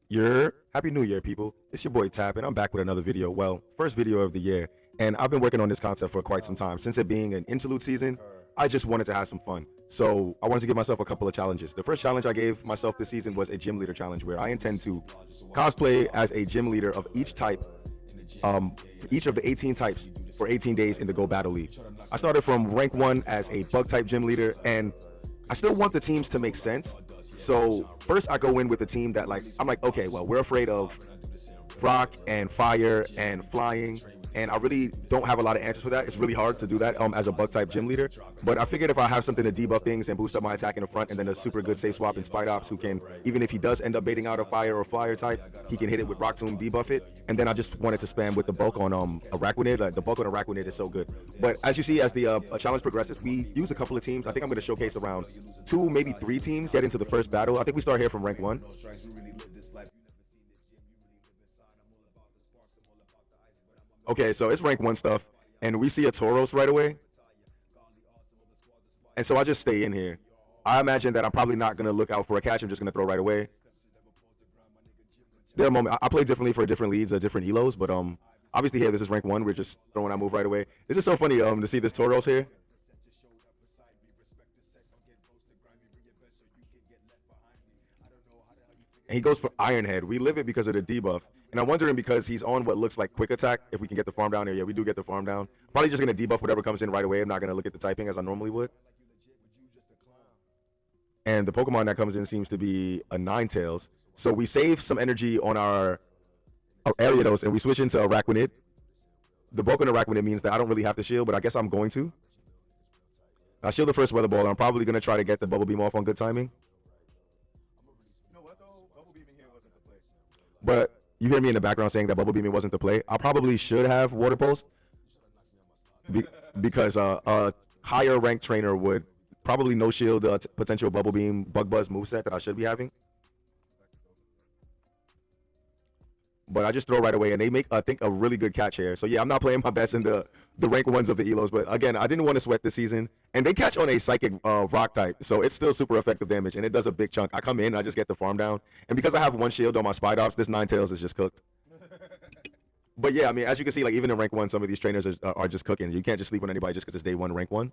Happy New Year, people. It's your boy Tap, and I'm back with another video. Well, first video of the year. And I've been working on this concept for quite some time. Since it being an interlude season, I just wanted to have some fun. So I wanted to give myself a couple of challenges. The first challenge I gave myself this season was a gym leader challenge, where I intend to cosplay as a gym leader of each type, each of the 18 types for 18 days in the Go Battle League. I started from rank 1 as a bug type gym leader, and I still want the teams to make sense. So first I go in with a team that, like, I'm like, okay, well, we're afraid of rock and fire and flying, and I really don't have a lot of answers for that. It's really hard to do that as a bug type gym leader, but I figured if I have something to debuff things and boost up my attack in the front, and then a super good safe swap in Spite Ops who can, even if he does end up baiting out a fire or flyer type, he can hit it with Rock Tomb, debuff it. And then I just wanted to spam with the bulk on Araquanid. Like, the bulk on Araquanid is so good. But as you see, as the challenge progresses, we use a couple of teams. I think I'm going to showcase around 2, maybe 3 teams get into the first battle. I think we start here from rank 1. Okay, so it's rank 1 stuff, and we see a Tauros right away. And so I just stay in here. I imagine that I'm probably not going to look out for a catch. I'm just going to throw right away. There are moments I play differently for different leads, different elos, but obviously here, this is rank 1. We're just throwing our move right away. This is so funny to see this Tauros here. And he goes for Iron Head. We live it because of the debuff. And I'm wondering, because he's on what looks like quick attack, if we can get the farm down here. Yeah, we do get the farm down. Probably just going to debuff whatever comes in right away. I'm not going to look at the typing as I normally would. And the Pokemon that comes in seems to be a Ninetales. So we save some energy on our Ariados, and we switch into Araquanid. The bulk on Araquanid means that I don't really have to shield, but I guess I'm going to. I shield the first Weather Ball, and I'm probably going to try to get the Bubble Beam off on good timing. But you hear me in the background saying that Bubble Beaming wasn't the play. I probably should have Water Pulse, because a higher ranked trainer would probably no shield the potential Bubble Beam Bug Buzz moveset that I should be having. But I just throw right away, and they make, I think, a really good catch here. So yeah, I'm not playing my best in the rank 1s of the elos, but again, I didn't want to sweat this season. And they catch on a psychic rock type, so it's still super effective damage, and it does a big chunk. I come in, I just get the farm down, and because I have 1 shield on my Spite Ops, this Ninetales is just cooked. But yeah, I mean, as you can see, like, even in rank 1, some of these trainers are just cooking. You can't just sleep on anybody just because it's day 1 rank 1.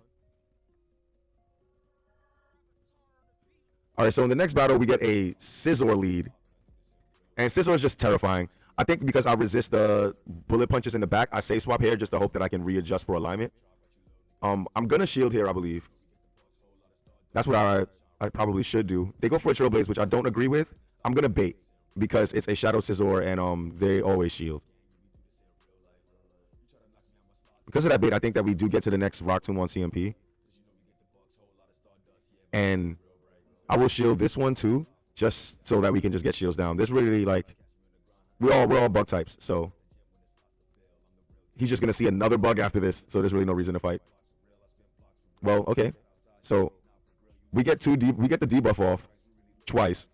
All right, so in the next battle, we get a Scizor lead, and Scizor is just terrifying. I think because I resist the bullet punches in the back, I safe swap here just to hope that I can readjust for alignment. I'm gonna shield here, I believe. That's what I probably should do. They go for a Trailblaze, which I don't agree with. I'm gonna bait because it's a Shadow Scizor, and they always shield. Because of that bait, I think that we do get to the next Rock Tomb on CMP. And I will shield this one too, just so that we can just get shields down. This really, like, we're all bug types, so he's just gonna see another bug after this, so there's really no reason to fight. Well, okay, so we get the debuff off twice,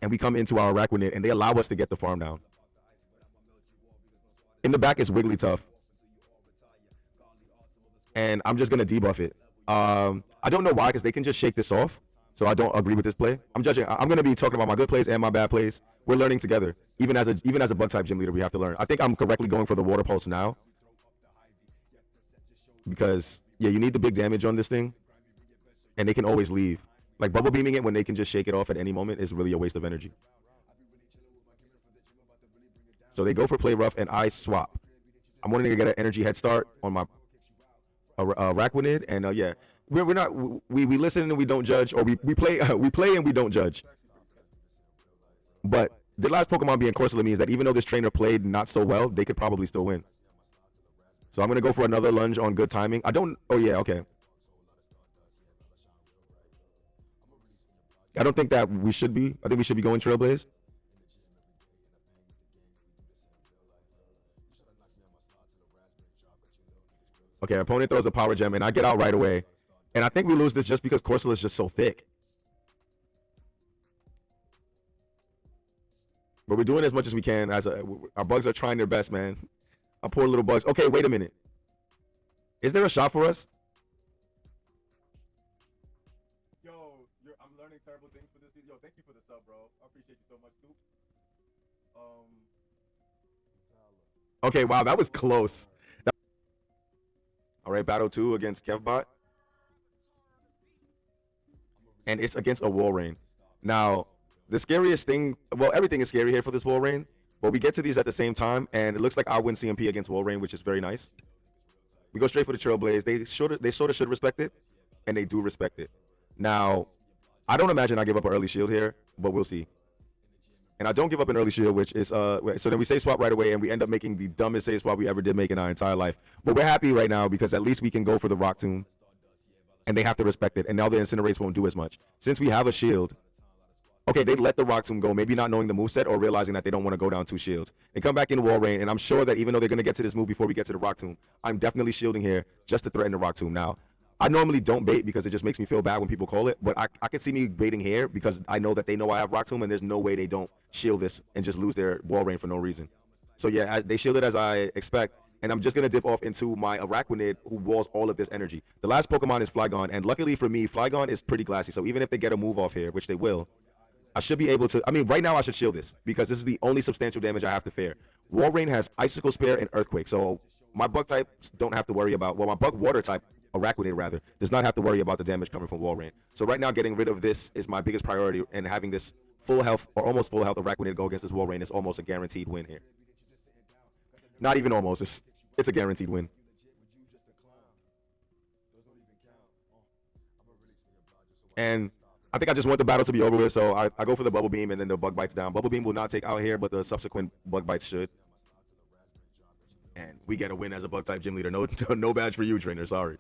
and we come into our Araquanid, and they allow us to get the farm down. In the back is Wigglytuff, and I'm just gonna debuff it. I don't know why, because they can just shake this off. So I don't agree with this play. I'm going to be talking about my good plays and my bad plays. We're learning together. Even as a bug type gym leader, we have to learn. I think I'm correctly going for the Water Pulse now, because yeah, you need the big damage on this thing, and they can always leave. Like, Bubble Beaming it when they can just shake it off at any moment is really a waste of energy. So they go for play rough, and I swap. I'm wanting to get an energy head start on my Araquanid, and yeah. We listen and we don't judge, or we play we play and we don't judge. But the last Pokemon being Corsola means that even though this trainer played not so well, they could probably still win. So I'm gonna go for another lunge on good timing. Oh yeah, okay. I don't think that we should be. I think we should be going Trailblaze. Okay, opponent throws a Power Gem, and I get out right away. And I think we lose this just because Corsola is just so thick. But we're doing as much as we can. Our bugs are trying their best, man. Our poor little bugs. Okay, wait a minute. Is there a shot for us? Yo, I'm learning terrible things for this video. Thank you for the sub, bro. I appreciate you so much, Scoop. Okay, wow, that was close. All right, battle 2 against Kevbot. And it's against a Walrein. Now, the scariest thing, well, everything is scary here for this Walrein, but we get to these at the same time, and it looks like I win CMP against Walrein, which is very nice. We go straight for the Trailblaze. They sort of should respect it, and they do respect it. Now, I don't imagine I give up an early shield here, but we'll see. And I don't give up an early shield, which is so then we say swap right away, and we end up making the dumbest say swap we ever did make in our entire life. But we're happy right now because at least we can go for the Rock Tomb, and they have to respect it. And now the Incinerates won't do as much since we have a shield. Okay, they let the Rock Tomb go, maybe not knowing the moveset or realizing that they don't want to go down 2 shields. They come back in Walrein, and I'm sure that even though they're going to get to this move before we get to the Rock Tomb, I'm definitely shielding here just to threaten the Rock Tomb. Now, I normally don't bait because it just makes me feel bad when people call it, but I can see me baiting here because I know that they know I have Rock Tomb, and there's no way they don't shield this and just lose their Walrein for no reason. So yeah, they shield it as I expect, and I'm just going to dip off into my Araquanid, who walls all of this energy. The last Pokemon is Flygon, and luckily for me, Flygon is pretty glassy, so even if they get a move off here, which they will, I should be able to, I mean, right now I should shield this because this is the only substantial damage I have to fare. Walrein has Icicle Spear and Earthquake, so my bug types don't have to worry about, well, my bug water type, Araquanid rather, does not have to worry about the damage coming from Walrein. So right now getting rid of this is my biggest priority, and having this full health or almost full health Araquanid go against this Walrein is almost a guaranteed win here. Not even almost, it's a guaranteed win. And I think I just want the battle to be over with, so I go for the Bubble Beam, and then the Bug Bites down. Bubble Beam will not take out here, but the subsequent Bug Bites should. And we get a win as a Bug-type Gym Leader. No, no badge for you, trainer, sorry.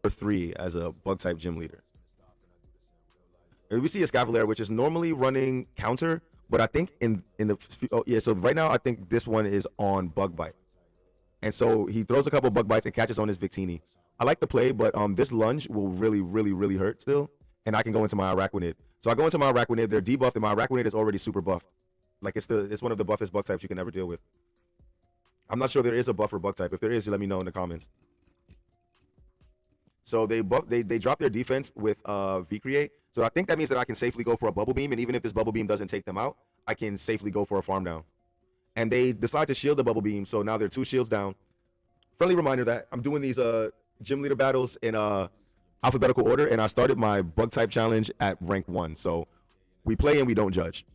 3 as a Bug-type Gym Leader. And we see a Scavalier, which is normally running counter, but I think in the, oh yeah, so right now I think this one is on Bug Bite. And so he throws a couple Bug Bites and catches on his Victini. I like the play, but this lunge will really hurt still. And I can go into my Araquanid. So I go into my Araquanid, they're debuffed, and my Araquanid is already super buffed. Like it's one of the buffest bug types you can ever deal with. I'm not sure there is a buffer bug type. If there is, let me know in the comments. So they drop their defense with V-Create. So I think that means that I can safely go for a Bubble Beam, and even if this Bubble Beam doesn't take them out, I can safely go for a farm down. And they decide to shield the Bubble Beam, so now they're 2 shields down. Friendly reminder that I'm doing these Gym Leader battles in alphabetical order, and I started my bug type challenge at rank 1. So we play and we don't judge.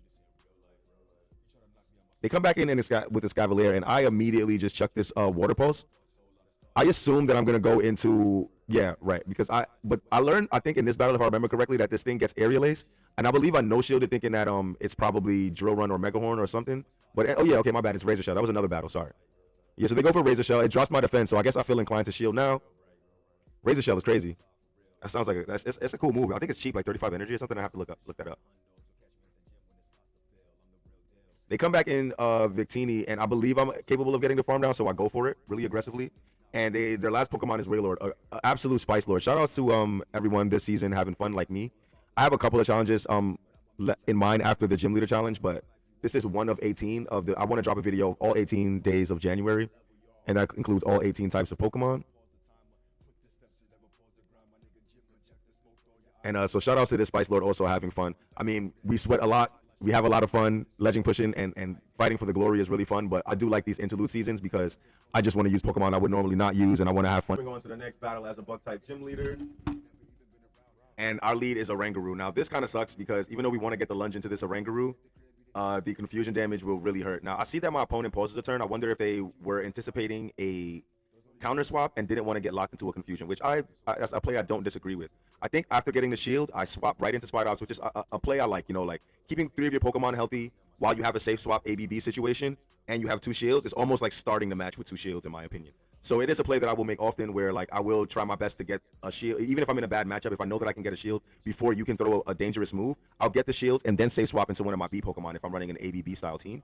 They come back in with this Cavalier, and I immediately just chuck this Water Pulse. I assume that I'm gonna go into, yeah, right, because I learned, I think in this battle, if I remember correctly, that this thing gets Aerial Ace, and I believe I no shielded thinking that it's probably Drill Run or Mega Horn or something. But oh yeah, okay, my bad, it's Razor Shell. That was another battle, sorry. Yeah, so they go for Razor Shell. It drops my defense, so I guess I feel inclined to shield now. Razor Shell is crazy. That sounds like it's a cool move. I think it's cheap, like 35 energy or something. I have to look that up. They come back in Victini, and I believe I'm capable of getting the farm down, so I go for it really aggressively. And their last Pokemon is Wailord, absolute Spice Lord. Shout outs to everyone this season having fun like me. I have a couple of challenges in mind after the Gym Leader Challenge, but this is one of 18 of the. I want to drop a video of all 18 days of January, and that includes all 18 types of Pokemon. And so shout outs to this Spice Lord also having fun. I mean, we sweat a lot. We have a lot of fun. Legend pushing and fighting for the glory is really fun, but I do like these interlude seasons because I just want to use Pokemon I would normally not use, and I want to have fun. We're going to the next battle as a Bug-type Gym Leader. And our lead is Oranguru. Now, this kind of sucks because even though we want to get the lunge into this Oranguru, the confusion damage will really hurt. Now, I see that my opponent pauses a turn. I wonder if they were anticipating a counter swap and didn't want to get locked into a confusion, which as a play I don't disagree with. I think after getting the shield, I swap right into Spider Ops, which is a play I like. You know, like keeping 3 of your Pokemon healthy while you have a safe swap ABB situation and you have 2 shields. It's almost like starting the match with 2 shields, in my opinion. So it is a play that I will make often, where like I will try my best to get a shield, even if I'm in a bad matchup. If I know that I can get a shield before you can throw a dangerous move, I'll get the shield and then safe swap into one of my B Pokemon if I'm running an ABB style team.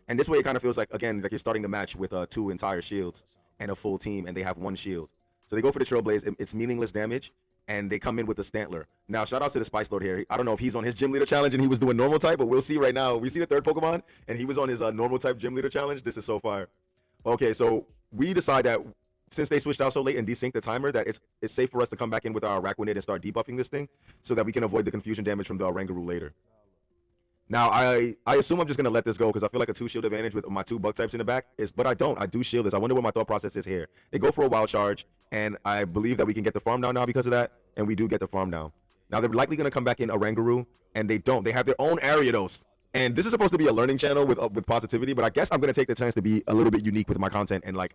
And this way, it kind of feels like, again, like you're starting the match with 2 entire shields and a full team, and they have 1 shield. So they go for the Trailblaze. It's meaningless damage, and they come in with the Stantler. Now, shout out to the Spice Lord here. I don't know if he's on his Gym Leader Challenge and he was doing normal type, but we'll see right now. We see the 3rd Pokemon, and he was on his normal type Gym Leader Challenge. This is so fire. Okay, so we decide that since they switched out so late and desynced the timer, that it's safe for us to come back in with our Araquanid and start debuffing this thing so that we can avoid the confusion damage from the Oranguru later. Now, I assume I'm just gonna let this go because I feel like a two shield advantage with my two bug types in the back is, but I don't. I do shield this. I wonder what my thought process is here. They go for a wild charge, and I believe that we can get the farm down now because of that, and we do get the farm down. Now they're likely gonna come back in Oranguru, and they don't. They have their own Ariados. And this is supposed to be a learning channel with positivity, but I guess I'm gonna take the chance to be a little bit unique with my content and like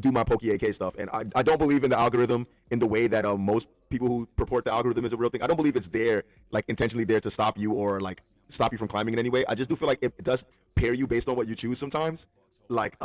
do my Poke AK stuff. And I don't believe in the algorithm in the way that most people who purport the algorithm is a real thing. I don't believe it's there like intentionally there to stop you or like stop you from climbing in any way. I just do feel like it does pair you based on what you choose sometimes. Like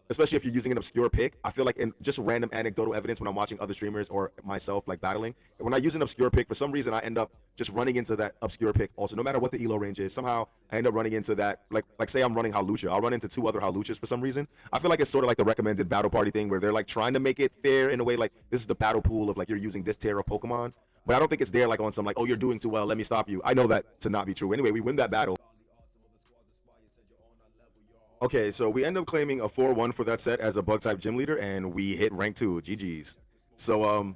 especially if you're using an obscure pick. I feel like in just random anecdotal evidence when I'm watching other streamers or myself like battling, when I use an obscure pick, for some reason I end up just running into that obscure pick also, no matter what the elo range is. Somehow I end up running into that, like say I'm running Halucha, I'll run into two other Haluchas for some reason. I feel like it's sort of like the recommended battle party thing where they're like trying to make it fair in a way, like this is the battle pool of like you're using this tier of Pokemon, but I don't think it's there like on some like, oh, you're doing too well, let me stop you. I know that to not be true. Anyway, we win that battle. Okay, so we end up claiming a 4-1 for that set as a bug type gym leader, and we hit rank 2. GG's. So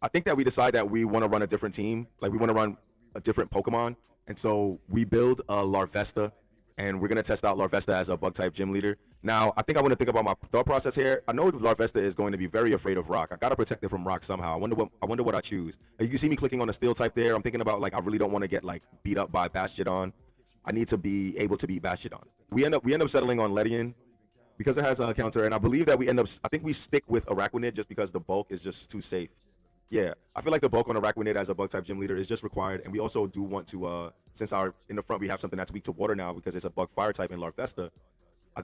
I think that we decide that we want to run a different team, like we want to run a different Pokemon, and so we build a Larvesta, and we're gonna test out Larvesta as a bug type gym leader. Now, I think I want to think about my thought process here. I know Larvesta is going to be very afraid of rock. I gotta protect it from rock somehow. I wonder what I choose. You can see me clicking on the steel type there. I'm thinking about like I really don't want to get like beat up by Bastiodon. I need to be able to beat Bastiodon. We end up settling on Ledian because it has a counter, and I believe that I think we stick with Araquanid just because the bulk is just too safe. Yeah, I feel like the bulk on Araquanid as a bug type gym leader is just required, and we also do want to since our in the front we have something that's weak to water now because it's a bug fire type in Larvesta.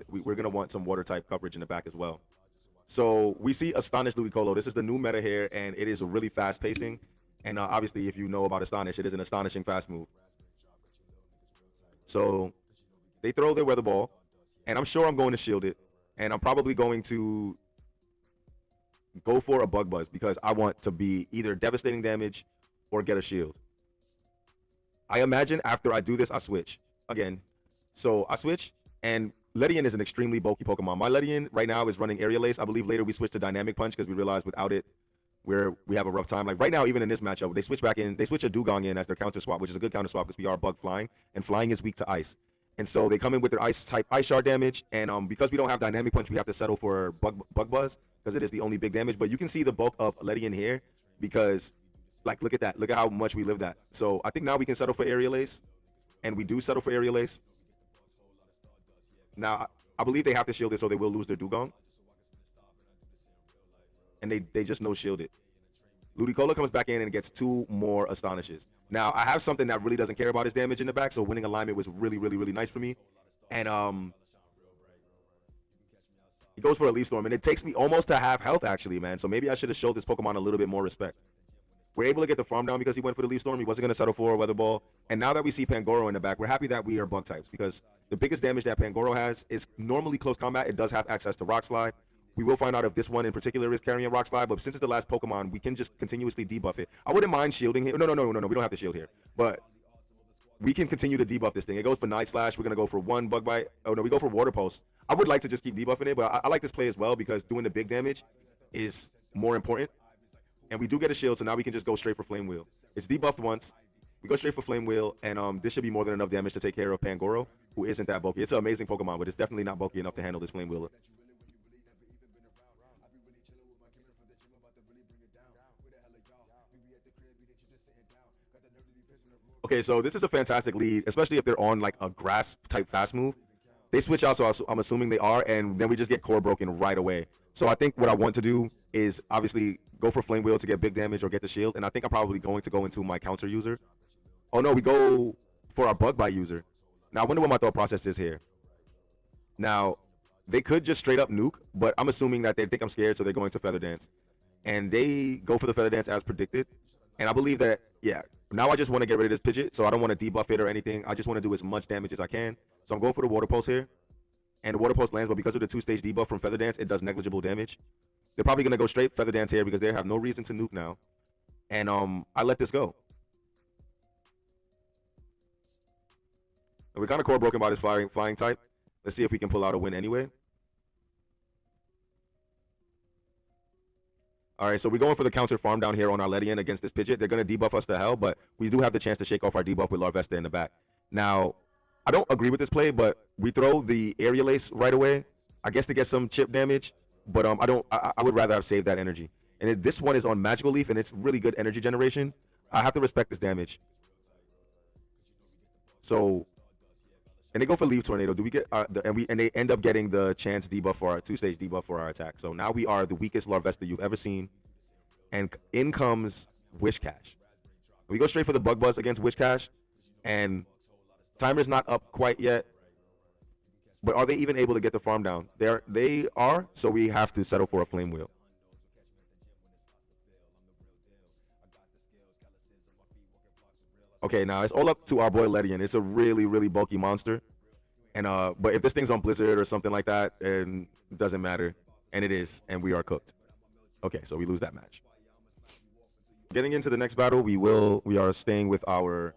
We're gonna want some water type coverage in the back as well. So we see Astonished Ludicolo. This is the new meta here, and it is really fast pacing. And obviously, if you know about Astonish, it is an astonishing fast move. So they throw their weather ball, and I'm sure I'm going to shield it, and I'm probably going to go for a bug buzz because I want to be either devastating damage or get a shield. I imagine after I do this, I switch again. So I switch, and Ledian is an extremely bulky Pokemon. My Ledian right now is running Aerial Ace. I believe later we switch to Dynamic Punch because we realized without it, we have a rough time. Like right now, even in this matchup, they switch a Dugong in as their counter swap, which is a good counter swap because we are bug flying, and flying is weak to ice. And so they come in with their ice type ice shard damage, and because we don't have Dynamic Punch, we have to settle for bug buzz because it is the only big damage. But you can see the bulk of Ledian here because, like, look at that, look at how much we live that. So I think now we can settle for Aerial Ace, and we do settle for Aerial Ace. Now I believe they have to shield it, so they will lose their Dugong, and they just no shield it. Ludicolo comes back in and gets two more Astonishes. Now, I have something that really doesn't care about his damage in the back, so winning alignment was really, really, really nice for me. And he goes for a Leaf Storm, and it takes me almost to half health, actually, man. So maybe I should have showed this Pokemon a little bit more respect. We're able to get the farm down because he went for the Leaf Storm. He wasn't going to settle for a Weather Ball. And now that we see Pangoro in the back, we're happy that we are bug types because the biggest damage that Pangoro has is normally close combat. It does have access to Rock Slide. We will find out if this one in particular is carrying Rock Slide, but since it's the last Pokemon, we can just continuously debuff it. I wouldn't mind shielding here. No, we don't have to shield here. But we can continue to debuff this thing. It goes for Night Slash. We're going to go for one Bug Bite. Oh, no, we go for Water Pulse. I would like to just keep debuffing it, but I like this play as well because doing the big damage is more important. And we do get a shield, so now we can just go straight for Flame Wheel. It's debuffed once. We go straight for Flame Wheel, and this should be more than enough damage to take care of Pangoro, who isn't that bulky. It's an amazing Pokemon, but it's definitely not bulky enough to handle this Flame Wheel. Okay, so this is a fantastic lead, especially if they're on like a grass type fast move. They switch out, so I'm assuming they are, and then we just get core broken right away. So I think what I want to do is obviously go for Flame Wheel to get big damage or get the shield, and I think I'm probably going to go into my counter user. Oh no, we go for our Bug Bite user. Now I wonder what my thought process is here. Now, they could just straight up nuke, but I'm assuming that they think I'm scared, so they're going to Feather Dance. And they go for the Feather Dance as predicted. And I believe that, yeah, now I just want to get rid of this Pidgeot, so I don't want to debuff it or anything. I just want to do as much damage as I can. So I'm going for the Water Pulse here. And the Water Pulse lands, but because of the two-stage debuff from Feather Dance, it does negligible damage. They're probably going to go straight Feather Dance here because they have no reason to nuke now. And I let this go. And we're kind of core broken by this flying type. Let's see if we can pull out a win anyway. All right, so we're going for the counter farm down here on our Ledian against this Pidgeot. They're going to debuff us to hell, but we do have the chance to shake off our debuff with Larvesta in the back. Now, I don't agree with this play, but we throw the aerial ace right away, I guess to get some chip damage. But I don't. I would rather have saved that energy. And this one is on Magical Leaf, and it's really good energy generation. I have to respect this damage. So, and they go for Leaf Tornado. Do we get and they end up getting the chance debuff for our 2-stage debuff for our attack. So now we are the weakest Larvesta you've ever seen, and in comes Wish Cash. We go straight for the Bug Buzz against Wish Cash, and timer's not up quite yet. But are they even able to get the farm down? They are, so we have to settle for a Flame Wheel. Okay, now it's all up to our boy Ledian. It's a really, really bulky monster. And but if this thing's on Blizzard or something like that, and it doesn't matter. And it is, and we are cooked. Okay, so we lose that match. Getting into the next battle, we are staying with our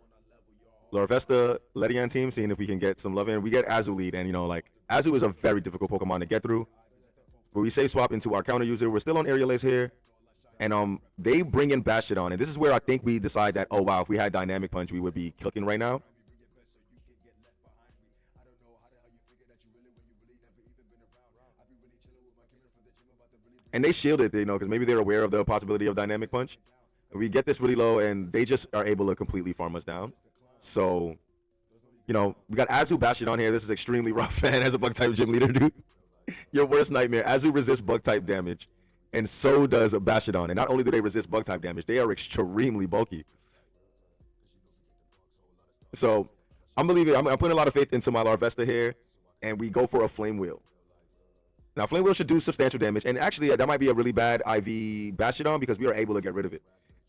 Larvesta Ledian team, seeing if we can get some love in. We get Azu lead, and like Azu is a very difficult Pokemon to get through. But we save swap into our counter user. We're still on Aerial Ace here. And they bring in Bastiodon, and this is where I think we decide that, oh wow, if we had Dynamic Punch, we would be cooking right now. And they shield it, because maybe they're aware of the possibility of Dynamic Punch. And we get this really low, and they just are able to completely farm us down. So, we got Azu Bastiodon here. This is extremely rough, man, as a Bug-type gym leader, dude. Your worst nightmare. Azu resists Bug-type damage. And so does a Bastiodon. And not only do they resist Bug-type damage, they are extremely bulky. So I'm putting a lot of faith into my Larvesta here, and we go for a Flame Wheel. Now, Flame Wheel should do substantial damage, and actually, that might be a really bad IV Bastiodon because we are able to get rid of it.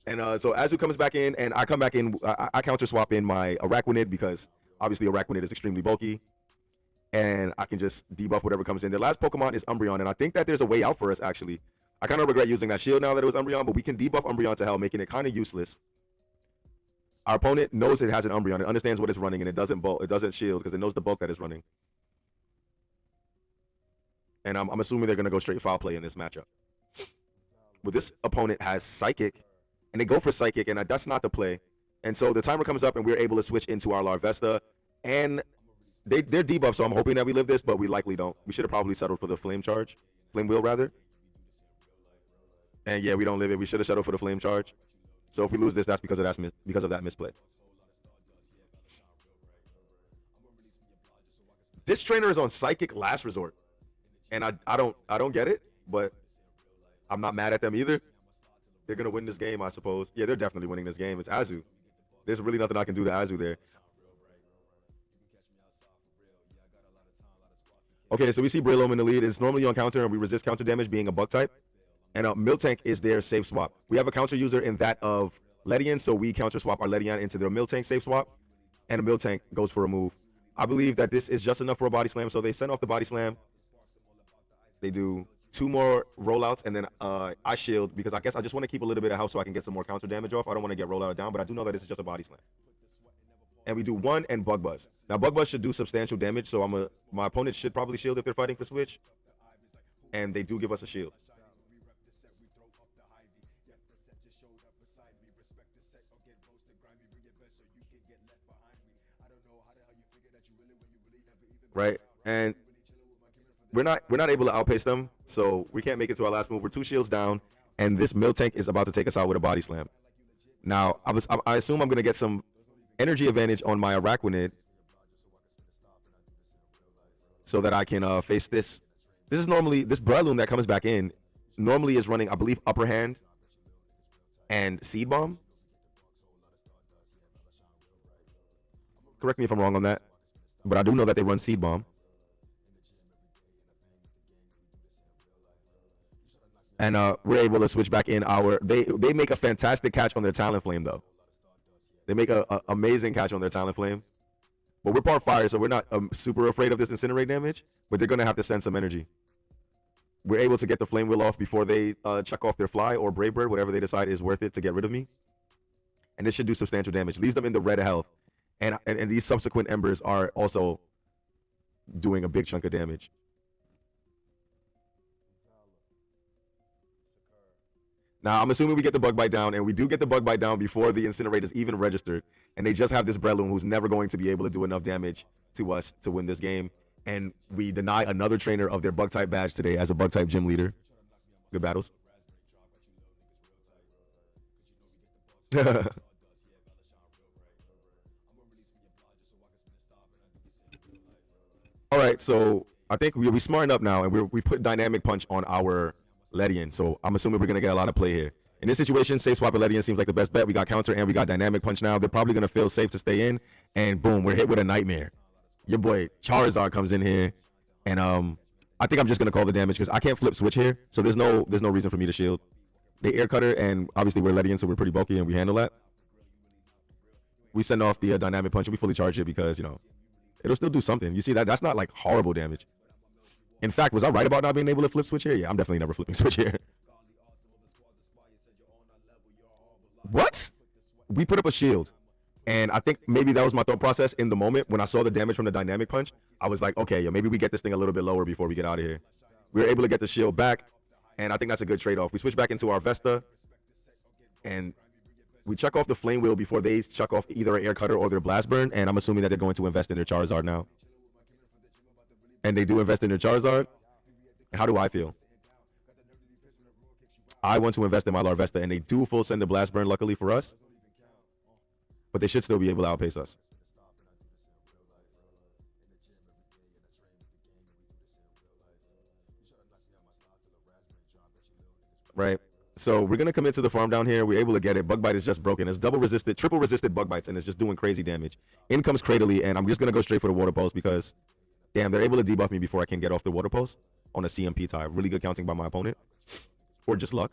And so Azu comes back in, and I come back in, I counter swap in my Araquanid because obviously Araquanid is extremely bulky, and I can just debuff whatever comes in. Their last Pokemon is Umbreon, and I think that there's a way out for us, actually. I kind of regret using that shield now that it was Umbreon, but we can debuff Umbreon to hell, making it kind of useless. Our opponent knows it has an Umbreon. It understands what it's running, and it doesn't bulk. It doesn't shield because it knows the bulk that it's running. And I'm assuming they're going to go straight foul play in this matchup. But this opponent has Psychic, and they go for Psychic, and that's not the play. And so the timer comes up, and we're able to switch into our Larvesta. And they're debuffed, so I'm hoping that we live this, but we likely don't. We should have probably settled for the Flame Wheel, rather. And yeah, we don't live it. We should have settled for the Flame Charge. So if we lose this, that's because of that misplay. This trainer is on Psychic Last Resort, and I don't get it, but I'm not mad at them either. They're gonna win this game, I suppose. Yeah, they're definitely winning this game. It's Azu. There's really nothing I can do to Azu there. Okay, so we see Breloom in the lead. It's normally on counter, and we resist counter damage, being a Bug type. And Miltank is their safe swap. We have a counter user in that of Ledian, so we counter swap our Ledian into their Miltank safe swap, and a Miltank goes for a move. I believe that this is just enough for a body slam, so they send off the body slam. They do 2 more rollouts, and then I shield because I guess I just want to keep a little bit of health so I can get some more counter damage off. I don't want to get rollout down, but I do know that this is just a body slam. And we do 1 and Bug Buzz. Now Bug Buzz should do substantial damage, so my opponent should probably shield if they're fighting for switch, and they do give us a shield. Right, and we're not able to outpace them, so we can't make it to our last move. We're 2 shields down, and this Miltank is about to take us out with a body slam. Now, I assume I'm gonna get some energy advantage on my Araquanid, so that I can face this. This is normally this Breloom that comes back in. Normally is running, I believe, Upper Hand and Seed Bomb. Correct me if I'm wrong on that. But I do know that they run Seed Bomb. And we're able to switch back in our... They make a fantastic catch on their Talonflame, though. They make an amazing catch on their Talonflame. But we're part fire, so we're not super afraid of this Incinerate damage. But they're going to have to send some energy. We're able to get the Flame Wheel off before they chuck off their Fly or Brave Bird, whatever they decide is worth it to get rid of me. And this should do substantial damage. Leaves them in the red health. And these subsequent Embers are also doing a big chunk of damage. Now, I'm assuming we get the bug bite down, and we do get the bug bite down before the incinerate is even registered. And they just have this Breloom who's never going to be able to do enough damage to us to win this game. And we deny another trainer of their bug type badge today as a bug type gym leader. Good battles. All right, so I think we smarten up now, and we put dynamic punch on our Ledian. So I'm assuming we're gonna get a lot of play here. In this situation, safe swap Ledian seems like the best bet. We got counter and we got dynamic punch now. They're probably gonna feel safe to stay in, and boom, we're hit with a nightmare. Your boy Charizard comes in here, and I think I'm just gonna call the damage because I can't flip switch here, so there's no reason for me to shield. They air cutter, and obviously we're Ledian, so we're pretty bulky and we handle that. We send off the dynamic punch and we fully charge it because it'll still do something. You see that? That's not like horrible damage. In fact, was I right about not being able to flip switch here? Yeah, I'm definitely never flipping switch here. What? We put up a shield. And I think maybe that was my thought process in the moment. When I saw the damage from the dynamic punch, I was like, okay, yeah, maybe we get this thing a little bit lower before we get out of here. We were able to get the shield back, and I think that's a good trade-off. We switch back into our Vesta, and we chuck off the Flame Wheel before they chuck off either an Air Cutter or their Blast Burn, and I'm assuming that they're going to invest in their Charizard now. And they do invest in their Charizard. And how do I feel? I want to invest in my Larvesta, and they do full send the Blast Burn, luckily for us. But they should still be able to outpace us. Right? So we're going to commit to the farm down here. We're able to get it. Bug Bite is just broken. It's double resisted, triple resisted Bug Bites, and it's just doing crazy damage. In comes Cradily, and I'm just going to go straight for the Water Pulse because, damn, they're able to debuff me before I can get off the Water Pulse on a CMP tie. Really good counting by my opponent. Or just luck.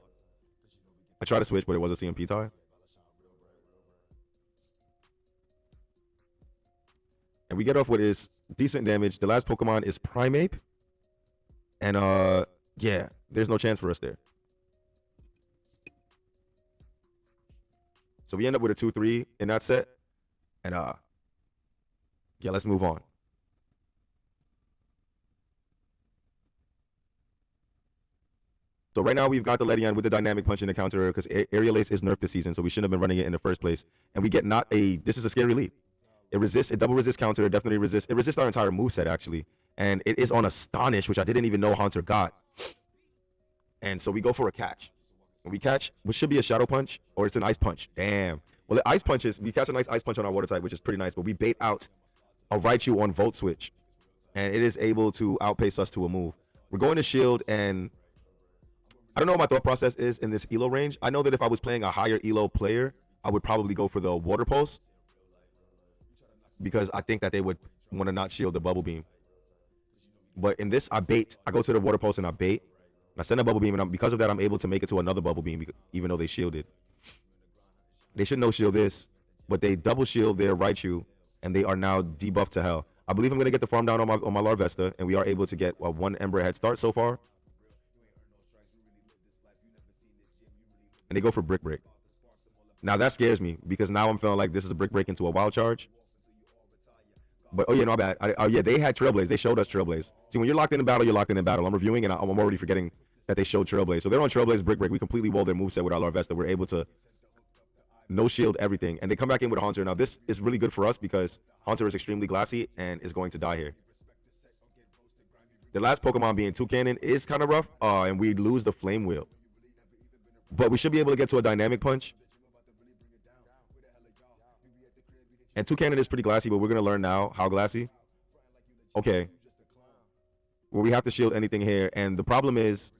I tried to switch, but it was a CMP tie. And we get off what is decent damage. The last Pokemon is Primeape. And, yeah, there's no chance for us there. So we end up with a 2-3 in that set. And, yeah, let's move on. So right now we've got the Ledian with the dynamic punch in the counter because Aerial Ace is nerfed this season, so we shouldn't have been running it in the first place. And we get this is a scary lead. It resists, it double resists counter, it definitely resists. It resists our entire moveset actually. And it is on Astonish, which I didn't even know Haunter got. And so we go for a catch. And we catch, which should be a Shadow Punch, or it's an Ice Punch. Damn. Well, the Ice Punches, we catch a nice Ice Punch on our Water type, which is pretty nice, but we bait out a Raichu on Volt Switch. And it is able to outpace us to a move. We're going to shield, and I don't know what my thought process is in this ELO range. I know that if I was playing a higher ELO player, I would probably go for the Water Pulse because I think that they would want to not shield the Bubble Beam. But in this, I bait. I go to the Water Pulse and I bait. I send a Bubble Beam, and because of that, I'm able to make it to another Bubble Beam, even though they shielded. They should no-shield this, but they double shield their Raichu, and they are now debuffed to hell. I believe I'm going to get the farm down on my Larvesta, and we are able to get a 1 Ember head start so far. And they go for Brick Break. Now that scares me because now I'm feeling like this is a Brick Break into a Wild Charge. But, oh yeah, no, bad. Oh yeah, they had Trailblaze. They showed us Trailblaze. See, when you're locked in battle, you're locked in battle. I'm reviewing and I'm already forgetting that they showed Trailblaze. So they're on Trailblaze Brick Break. We completely walled their moveset with our Larvesta. We're able to no-shield everything. And they come back in with a Haunter. Now this is really good for us because Haunter is extremely glassy and is going to die here. The last Pokemon being Toucannon is kind of rough, and we lose the Flame Wheel. But we should be able to get to a Dynamic Punch. And Toucannon is pretty glassy, but we're going to learn now how glassy. Okay. Well, we have to shield anything here. And the problem is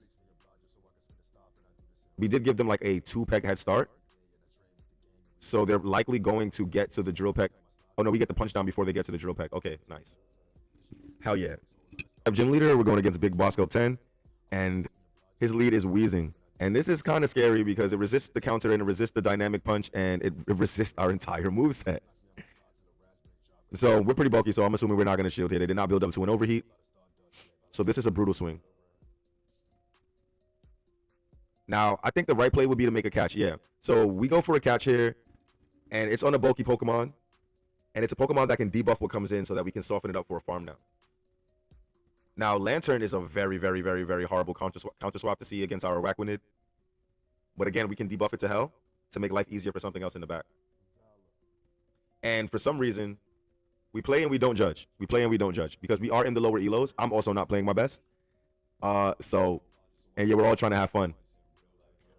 we did give them like a 2-peg head start. So they're likely going to get to the Drill Peck. Oh, no, we get the punch down before they get to the Drill Peck. Okay, nice. Hell yeah. Gym leader, we're going against Big Bosco 10. And his lead is Wheezing. And this is kind of scary because it resists the counter and it resists the dynamic punch and it resists our entire moveset. So we're pretty bulky, so I'm assuming we're not going to shield here. They did not build up to an overheat. So this is a brutal swing. Now, I think the right play would be to make a catch, yeah. So we go for a catch here, and it's on a bulky Pokemon. And it's a Pokemon that can debuff what comes in so that we can soften it up for a farm now. Now, Lantern is a very, very, very, very horrible counter swap to see against our Araquanid. But again, we can debuff it to hell to make life easier for something else in the back. And for some reason, we play and we don't judge. We play and we don't judge because we are in the lower elos. I'm also not playing my best. And yeah, we're all trying to have fun.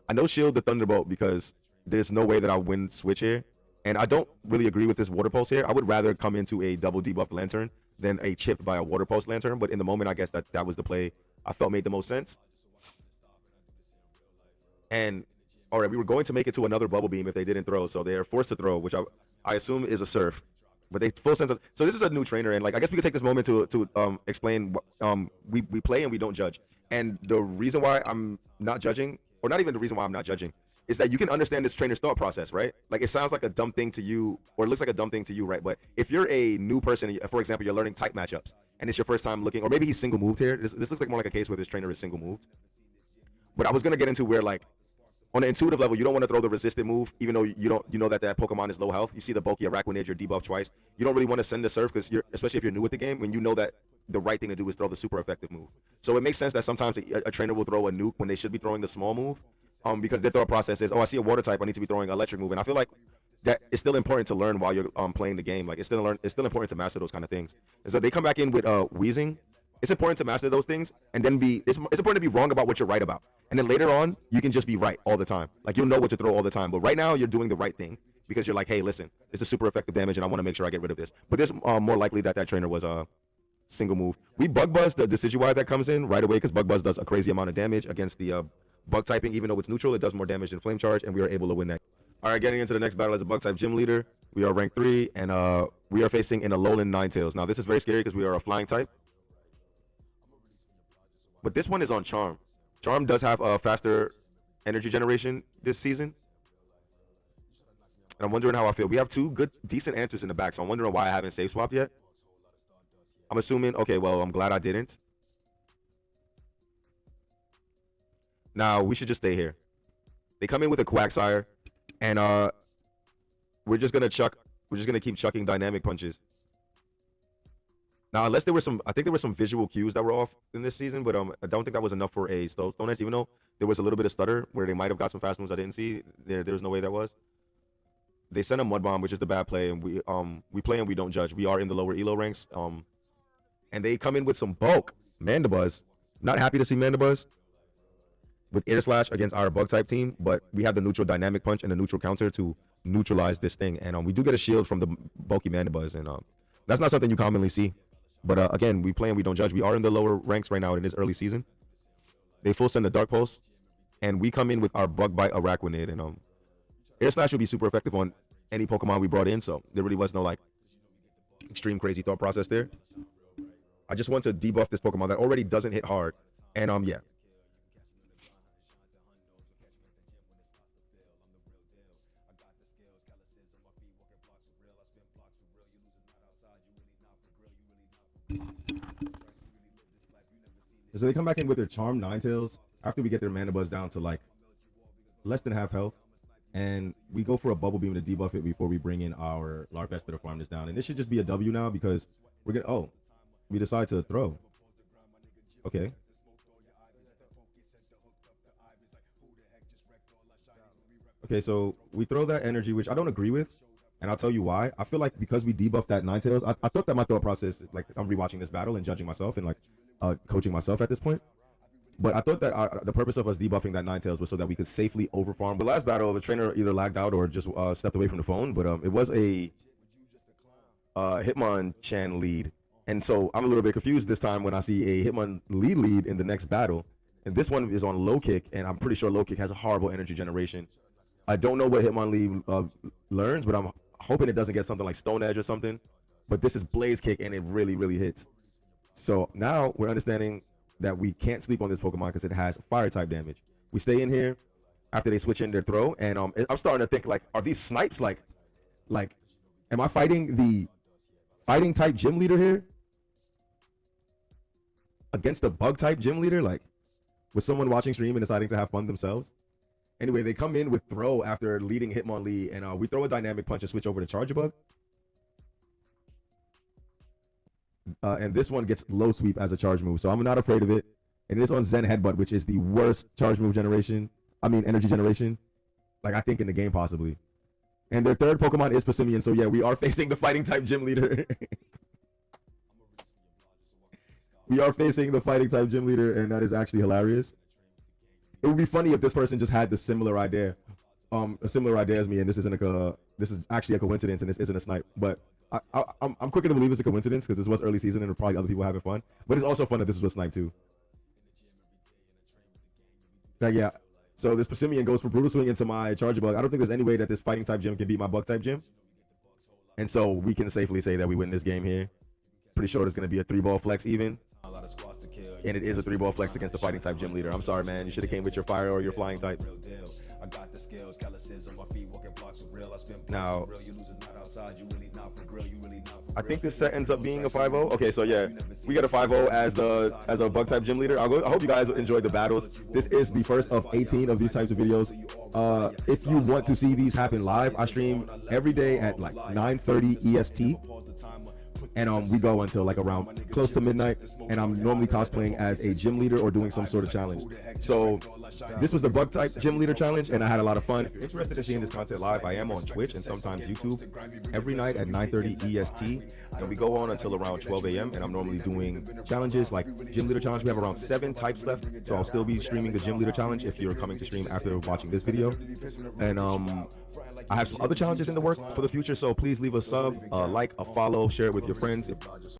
I know shield the Thunderbolt because there's no way that I'll win switch here. And I don't really agree with this Water Pulse here. I would rather come into a double debuffed Lantern than a chipped by a Water Pulse Lantern. But in the moment, I guess that was the play I felt made the most sense. And all right, we were going to make it to another Bubble Beam if they didn't throw. So they're forced to throw, which I assume is a Surf. But they full sense of, so this is a new trainer, and like I guess we could take this moment to explain we play and we don't judge. And the reason why I'm not judging, or not even the reason why I'm not judging, is that you can understand this trainer's thought process, right? Like it sounds like a dumb thing to you, or it looks like a dumb thing to you, right? But if you're a new person, for example, you're learning type matchups, and it's your first time looking, or maybe he's single moved here. This looks like more like a case where this trainer is single moved. But I was gonna get into where like on an intuitive level, you don't want to throw the resistant move, even though you know that Pokemon is low health. You see the bulky Araquanid, you're debuffed twice. You don't really want to send the Surf because especially if you're new at the game, when you know that the right thing to do is throw the super effective move. So it makes sense that sometimes a trainer will throw a nuke when they should be throwing the small move, because their thought process is, oh, I see a water type, I need to be throwing an electric move. And I feel like that it's still important to learn while you're playing the game. Like it's still important to master those kind of things. And so they come back in with Wheezing. It's important to master those things, and then it's important to be wrong about what you're right about. And then later on, you can just be right all the time. Like you'll know what to throw all the time. But right now, you're doing the right thing because you're like, hey, listen, this is super effective damage, and I want to make sure I get rid of this. But there's more likely that trainer was a single move. We Bug Buzz the Decidueye that comes in right away because Bug Buzz does a crazy amount of damage against the Bug typing. Even though it's neutral, it does more damage than Flame Charge, and we are able to win that. All right, getting into the next battle as a Bug type gym leader. We are rank 3, and we are facing an Alolan Ninetales. Now, this is very scary because we are a flying type. But this one is on Charm. Charm does have a faster energy generation this season. And I'm wondering how I feel. We have two decent answers in the back, so I'm wondering why I haven't save swapped yet. I'm assuming, okay, well, I'm glad I didn't. Now, we should just stay here. They come in with a Quagsire, and we're just going to keep chucking dynamic punches. Now, unless there were I think there were some visual cues that were off in this season, but I don't think that was enough for a Stone Edge, even though there was a little bit of stutter where they might have got some fast moves I didn't see. There's no way that was. They sent a Mud Bomb, which is the bad play, and we play and we don't judge. We are in the lower elo ranks, and they come in with some bulk. Mandibuzz. Not happy to see Mandibuzz with Air Slash against our Bug type team, but we have the neutral Dynamic Punch and the neutral counter to neutralize this thing, and we do get a shield from the bulky Mandibuzz, and that's not something you commonly see. But again, we play and we don't judge. We are in the lower ranks right now in this early season. They full send the Dark Pulse, and we come in with our Bug Bite Araquanid, and Air Slash would be super effective on any Pokemon we brought in, so there really was no like extreme crazy thought process there. I just want to debuff this Pokemon that already doesn't hit hard, and yeah. So they come back in with their Charm Ninetales after we get their Mandibuzz down to like less than half health. And we go for a Bubble Beam to debuff it before we bring in our Larvesta to farm this down. And this should just be a W now because we're going to, oh, we decide to throw. Okay. Okay, so we throw that energy, which I don't agree with. And I'll tell you why. I feel like because we debuffed that Ninetales, I thought that my thought process, like I'm rewatching this battle and judging myself and like coaching myself at this point. But I thought that the purpose of us debuffing that Ninetales was so that we could safely overfarm. The last battle, the trainer either lagged out or just stepped away from the phone. But it was a Hitmonchan lead. And so I'm a little bit confused this time when I see a Hitmon lead in the next battle. And this one is on Low Kick, and I'm pretty sure Low Kick has a horrible energy generation. I don't know what Hitmonlee learns, but I'm hoping it doesn't get something like Stone Edge or something. But this is Blaze Kick, and it really, really hits. So now we're understanding that we can't sleep on this Pokemon because it has fire type damage. We stay in here after they switch in their throw, and I'm starting to think like, are these snipes like, am I fighting the fighting type gym leader here against the bug type gym leader? Like, was someone watching stream and deciding to have fun themselves? Anyway, they come in with throw after leading Hitmonlee, and we throw a dynamic punch and switch over to Charjabug. And this one gets low sweep as a charge move, so I'm not afraid of it. And it is on Zen Headbutt, which is the worst charge move generation I mean, energy generation. Like, I think in the game, possibly. And their third Pokemon is Passimian, so yeah, we are facing the fighting type gym leader. We are facing the fighting type gym leader, and that is actually hilarious. It would be funny if this person just had the similar idea, a similar idea as me, and this is actually a coincidence, and this isn't a snipe. But I'm quicker to believe it's a coincidence because this was early season, and there are probably other people having fun. But it's also fun that this was a snipe too. Like, yeah. So this Passimian goes for Brutal Swing into my Charge Bug. I don't think there's any way that this fighting type gym can beat my Bug type gym. And so we can safely say that we win this game here. Pretty sure there's going to be a 3-ball flex even. And it is a 3-ball flex against the fighting type gym leader. I'm sorry, man. You should have came with your fire or your flying types. Now, I think this set ends up being a 5-0. Okay, so yeah, we got a 5-0 as a bug type gym leader. I hope you guys enjoyed the battles. This is the first of 18 of these types of videos. If you want to see these happen live, I stream every day at like 9:30 EST. And we go until like around close to midnight, and I'm normally cosplaying as a gym leader or doing some sort of challenge. So this was the bug type gym leader challenge, and I had a lot of fun. If you're interested in seeing this content live, I am on Twitch and sometimes YouTube every night at 9:30 EST, and we go on until around 12 a.m. and I'm normally doing challenges like gym leader challenge. We have around 7 types left, so I'll still be streaming the gym leader challenge if you're coming to stream after watching this video. And I have some other challenges in the work for the future, so please leave a sub, a like, a follow, share it with your friends.